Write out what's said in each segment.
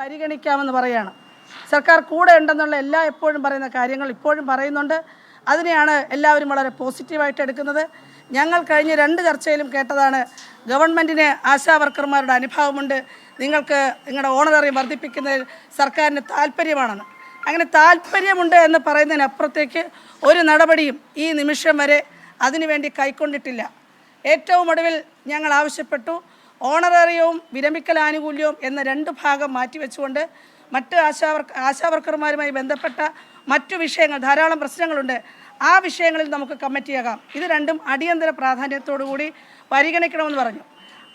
പരിഗണിക്കാമെന്ന് പറയുകയാണ്. സർക്കാർ കൂടെ ഉണ്ടെന്നുള്ള എപ്പോഴും പറയുന്ന കാര്യങ്ങൾ ഇപ്പോഴും പറയുന്നുണ്ട്. അതിനെയാണ് എല്ലാവരും വളരെ പോസിറ്റീവായിട്ട് എടുക്കുന്നത്. ഞങ്ങൾ കഴിഞ്ഞ 2 ചർച്ചയിലും കേട്ടതാണ് ഗവൺമെൻറ്റിന് ആശാ വർക്കർമാരുടെ അനുഭാവമുണ്ട്, നിങ്ങൾക്ക് നിങ്ങളുടെ ഓണറേറിയം വർദ്ധിപ്പിക്കുന്നതിൽ സർക്കാരിന് താല്പര്യമാണെന്ന്. അങ്ങനെ താല്പര്യമുണ്ട് എന്ന് പറയുന്നതിനപ്പുറത്തേക്ക് ഒരു നടപടിയും ഈ നിമിഷം വരെ അതിനുവേണ്ടി കൈക്കൊണ്ടിട്ടില്ല. ഏറ്റവും ഒടുവിൽ ഞങ്ങൾ ആവശ്യപ്പെട്ടു ഓണറേറിയവും വിരമിക്കൽ ആനുകൂല്യവും എന്ന 2 ഭാഗം മാറ്റിവെച്ചുകൊണ്ട് മറ്റ് ആശാവർക്കർമാരുമായി ബന്ധപ്പെട്ട മറ്റു വിഷയങ്ങൾ, ധാരാളം പ്രശ്നങ്ങളുണ്ട്, ആ വിഷയങ്ങളിൽ നമുക്ക് കമ്മിറ്റിയാകാം. ഇത് രണ്ടും അടിയന്തര പ്രാധാന്യത്തോടു കൂടി പരിഗണിക്കണമെന്ന് പറഞ്ഞു.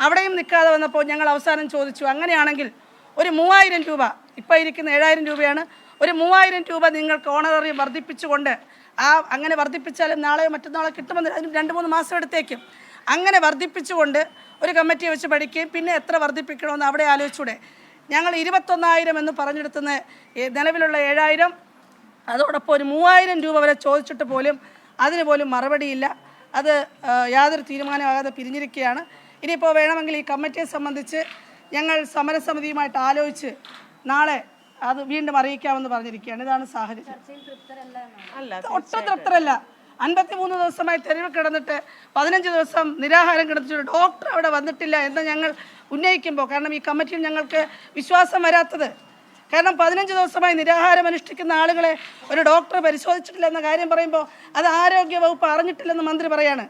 അവിടെയും നിൽക്കാതെ വന്നപ്പോൾ ഞങ്ങൾ അവസാനം ചോദിച്ചു, അങ്ങനെയാണെങ്കിൽ ഒരു 3000 രൂപ, ഇപ്പോൾ ഇരിക്കുന്ന 7000 രൂപയാണ്, ഒരു 3000 രൂപ നിങ്ങൾക്ക് ഓണറേറിയം വർദ്ധിപ്പിച്ചുകൊണ്ട്, അങ്ങനെ വർദ്ധിപ്പിച്ചാലും നാളെയോ മറ്റന്നാളോ കിട്ടുമെന്ന് അതിന് 2-3 മാസം എടുത്തേക്കും, അങ്ങനെ വർദ്ധിപ്പിച്ചുകൊണ്ട് ഒരു കമ്മിറ്റി വെച്ച് പഠിക്കുകയും പിന്നെ എത്ര വർദ്ധിപ്പിക്കണമെന്ന് അവിടെ ആലോചിച്ചൂടെ. ഞങ്ങൾ 21,000 എന്ന് പറഞ്ഞെടുത്തുന്ന നിലവിലുള്ള 7,000, അതോടൊപ്പം ഒരു 3000 രൂപ വരെ ചോദിച്ചിട്ട് പോലും അതിന് പോലും മറുപടിയില്ല. അത് യാതൊരു തീരുമാനമാകാതെ പിരിഞ്ഞിരിക്കുകയാണ്. ഇനിയിപ്പോൾ വേണമെങ്കിൽ ഈ കമ്മിറ്റിയെ സംബന്ധിച്ച് ഞങ്ങൾ സമരസമിതിയുമായിട്ട് ആലോചിച്ച് നാളെ അത് വീണ്ടും അറിയിക്കാമെന്ന് പറഞ്ഞിരിക്കുകയാണ്. ഇതാണ് സാഹചര്യം. ഒട്ടും തൃപ്തരല്ല. 53 ദിവസമായി തെരുവ് കിടന്നിട്ട് 15 ദിവസം നിരാഹാരം കിടന്നിട്ട് ഡോക്ടർ അവിടെ വന്നിട്ടില്ല എന്ന് ഞങ്ങൾ ഉന്നയിക്കുമ്പോൾ, കാരണം ഈ കമ്മിറ്റിയിൽ ഞങ്ങൾക്ക് വിശ്വാസം വരാത്തത്, കാരണം 15 ദിവസമായി നിരാഹാരം അനുഷ്ഠിക്കുന്ന ആളുകളെ ഒരു ഡോക്ടർ പരിശോധിച്ചിട്ടില്ല എന്ന കാര്യം പറയുമ്പോൾ അത് ആരോഗ്യ വകുപ്പ് അറിഞ്ഞിട്ടില്ലെന്ന് മന്ത്രി പറയാണ്.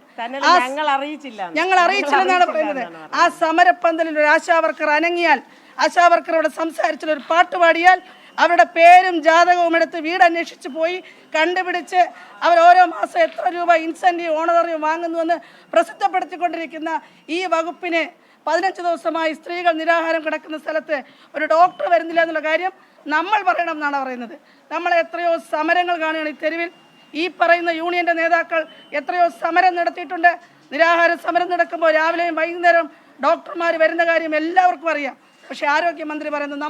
ഞങ്ങൾ അറിയിച്ചില്ലെന്നാണ് പറയുന്നത്. ആ സമരപ്പന്തലിൽ ഒരു ആശാവർക്കർ അനങ്ങിയാൽ, ആശാവർക്കർ അവിടെ സംസാരിച്ചിട്ട് ഒരു പാട്ട് പാടിയാൽ അവരുടെ പേരും ജാതകവും എടുത്ത് വീട് അന്വേഷിച്ച് പോയി കണ്ടുപിടിച്ച് അവർ ഓരോ മാസം എത്ര രൂപ ഇൻസെൻറ്റീവ് ഓണറേറിയം വാങ്ങുന്നുവെന്ന് പ്രസിദ്ധപ്പെടുത്തിക്കൊണ്ടിരിക്കുന്ന ഈ വകുപ്പിനെ 15 ദിവസമായി സ്ത്രീകൾ നിരാഹാരം കിടക്കുന്ന സ്ഥലത്ത് ഒരു ഡോക്ടർ വരുന്നില്ല എന്നുള്ള കാര്യം നമ്മൾ പറയണം എന്നാണ് പറയുന്നത്. നമ്മൾ എത്രയോ സമരങ്ങൾ കാണുകയാണ് ഈ തെരുവിൽ. ഈ പറയുന്ന യൂണിയൻ്റെ നേതാക്കൾ എത്രയോ സമരം നടത്തിയിട്ടുണ്ട്. നിരാഹാര സമരം നടക്കുമ്പോൾ രാവിലെയും വൈകുന്നേരം ഡോക്ടർമാർ വരുന്ന കാര്യം എല്ലാവർക്കും അറിയാം. പക്ഷേ ആരോഗ്യമന്ത്രി പറയുന്നത്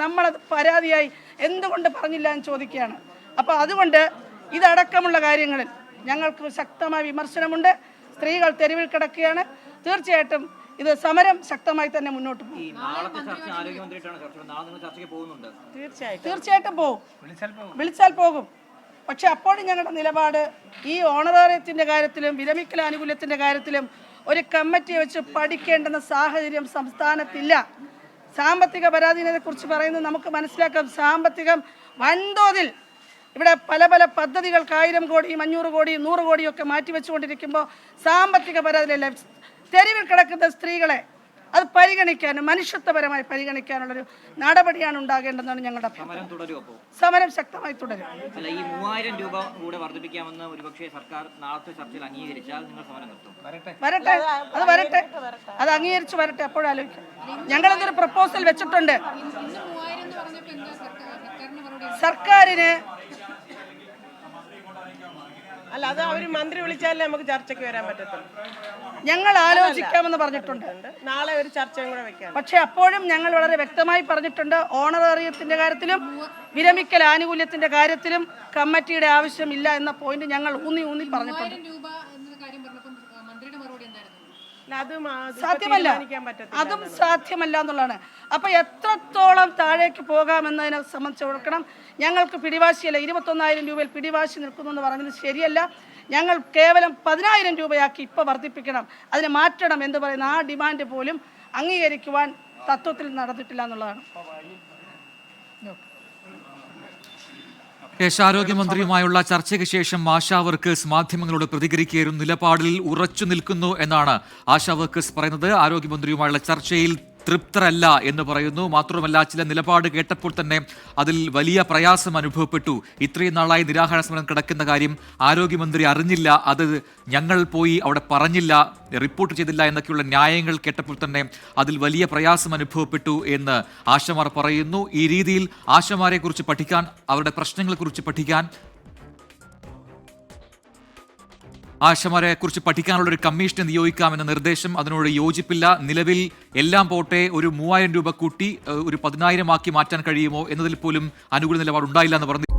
നമ്മളത് പരാതിയായി എന്തുകൊണ്ട് പറഞ്ഞില്ല എന്ന് ചോദിക്കുകയാണ്. അപ്പോൾ അതുകൊണ്ട് ഇതടക്കമുള്ള കാര്യങ്ങളിൽ ഞങ്ങൾക്ക് ശക്തമായ വിമർശനമുണ്ട്. സ്ത്രീകൾ തെരുവിൽ കിടക്കുകയാണ്. തീർച്ചയായിട്ടും ഇത് സമരം ശക്തമായി തന്നെ മുന്നോട്ട് പോകും. തീർച്ചയായിട്ടും പോകും, വിളിച്ചാൽ പോകും. പക്ഷെ അപ്പോഴും ഞങ്ങളുടെ നിലപാട് ഈ ഓണറേറിയത്തിൻ്റെ കാര്യത്തിലും വിരമിക്കൽ ആനുകൂല്യത്തിൻ്റെ കാര്യത്തിലും ഒരു കമ്മിറ്റി വെച്ച് പഠിക്കേണ്ടുന്ന സാഹചര്യം സംസ്ഥാനത്തില്ല. സാമ്പത്തിക പരാധീനതയെക്കുറിച്ച് പറയുന്നത് നമുക്ക് മനസ്സിലാക്കാം. സാമ്പത്തികം വൻതോതിൽ ഇവിടെ പല പദ്ധതികൾക്ക് 1000 കോടിയും 500 കോടിയും 100 കോടിയൊക്കെ മാറ്റിവെച്ചുകൊണ്ടിരിക്കുമ്പോൾ സാമ്പത്തിക പരാധീനതയില്ല. തെരുവിൽ കിടക്കുന്ന സ്ത്രീകളെ അത് പരിഗണിക്കാനും മനുഷ്യത്വപരമായി പരിഗണിക്കാനുള്ളൊരു നടപടിയാണ് ഉണ്ടാകേണ്ടതെന്നാണ് ഞങ്ങളുടെ അഭിപ്രായം. സമരം ശക്തമായി തുടരും. ഈ 3000 രൂപ കൂടെ വർദ്ധിപ്പിക്കാമെന്ന് ഒരുപക്ഷേ സർക്കാർ നാളത്തെ ചർച്ചയിൽ അംഗീകരിച്ചാൽ നിങ്ങൾ സമരം നിർത്തും? വരട്ടെ, അത് അംഗീകരിച്ച് വരട്ടെ, അപ്പോഴാലോചിക്കാം. ഞങ്ങളതൊരു പ്രപ്പോസൽ വെച്ചിട്ടുണ്ട്. സർക്കാരിന് അല്ല, അത് അവർ മന്ത്രി വിളിച്ചാലേ നമുക്ക് ചർച്ചയ്ക്ക് വരാൻ പറ്റത്തുള്ളൂ. ഞങ്ങൾ ആലോചിക്കാമെന്ന് പറഞ്ഞിട്ടുണ്ട്. നാളെ ഒരു ചർച്ചയും കൂടെ വെക്കാം. പക്ഷെ അപ്പോഴും ഞങ്ങൾ വളരെ വ്യക്തമായി പറഞ്ഞിട്ടുണ്ട്, ഓണറേറിയത്തിന്റെ കാര്യത്തിലും വിരമിക്കൽ ആനുകൂല്യത്തിന്റെ കാര്യത്തിലും കമ്മിറ്റിയുടെ ആവശ്യമില്ല എന്ന പോയിന്റ് ഞങ്ങൾ ഊന്നി പറഞ്ഞിട്ടുണ്ട്. സാധ്യമല്ല, അതും സാധ്യമല്ല എന്നുള്ളതാണ്. അപ്പൊ എത്രത്തോളം താഴേക്ക് പോകാമെന്നതിനെ സംബന്ധിച്ച് കൊടുക്കണം. ഞങ്ങൾക്ക് പിടിവാശിയല്ല. 21,000 രൂപയിൽ പിടിവാശി നിൽക്കുന്നു എന്ന് പറഞ്ഞത് ശരിയല്ല. ഞങ്ങൾ കേവലം 10,000 രൂപയാക്കി ഇപ്പോൾ വർദ്ധിപ്പിക്കണം, അതിനെ മാറ്റണം എന്ന് പറയുന്ന ആ ഡിമാൻഡ് പോലും അംഗീകരിക്കുവാൻ തത്വത്തിൽ നടന്നിട്ടില്ല എന്നുള്ളതാണ്. ആരോഗ്യമന്ത്രിയുമായുള്ള ചർച്ചയ്ക്ക് ശേഷം ആശാ വർക്കേഴ്സ് മാധ്യമങ്ങളോട് പ്രതികരിക്കുകയായിരുന്നു. നിലപാടിൽ ഉറച്ചു നിൽക്കുന്നു എന്നാണ് ആശാ വർക്കേഴ്സ് പറയുന്നത്. ആരോഗ്യമന്ത്രിയുമായുള്ള ചർച്ചയിൽ തൃപ്തരല്ല എന്ന് പറയുന്നു. മാത്രമല്ല, ചില നിലപാട് കേട്ടപ്പോൾ തന്നെ അതിൽ വലിയ പ്രയാസം അനുഭവപ്പെട്ടു. ഇത്രയും നാളായി നിരാഹാര സമരം കിടക്കുന്ന കാര്യം ആരോഗ്യമന്ത്രി അറിഞ്ഞില്ല, അത് ഞങ്ങൾ പോയി അവിടെ പറഞ്ഞില്ല, റിപ്പോർട്ട് ചെയ്തില്ല എന്നൊക്കെയുള്ള ന്യായങ്ങൾ കേട്ടപ്പോൾ തന്നെ അതിൽ വലിയ പ്രയാസം അനുഭവപ്പെട്ടു എന്ന് ആശമാർ പറയുന്നു. ഈ രീതിയിൽ ആശമാരെ കുറിച്ച് പഠിക്കാൻ, അവരുടെ പ്രശ്നങ്ങളെക്കുറിച്ച് പഠിക്കാൻ, ആശമാരെ കുറിച്ച് പഠിക്കാനുള്ളൊരു കമ്മീഷനെ നിയോഗിക്കാമെന്ന നിർദ്ദേശം, അതിനോട് യോജിപ്പില്ല. നിലവിൽ എല്ലാം പോട്ടെ, ഒരു 3000 രൂപ കൂട്ടി ഒരു 10,000 ആക്കി മാറ്റാൻ കഴിയുമോ എന്നതിൽ പോലും അനുകൂല നിലപാടുണ്ടായില്ല എന്ന് പറഞ്ഞു.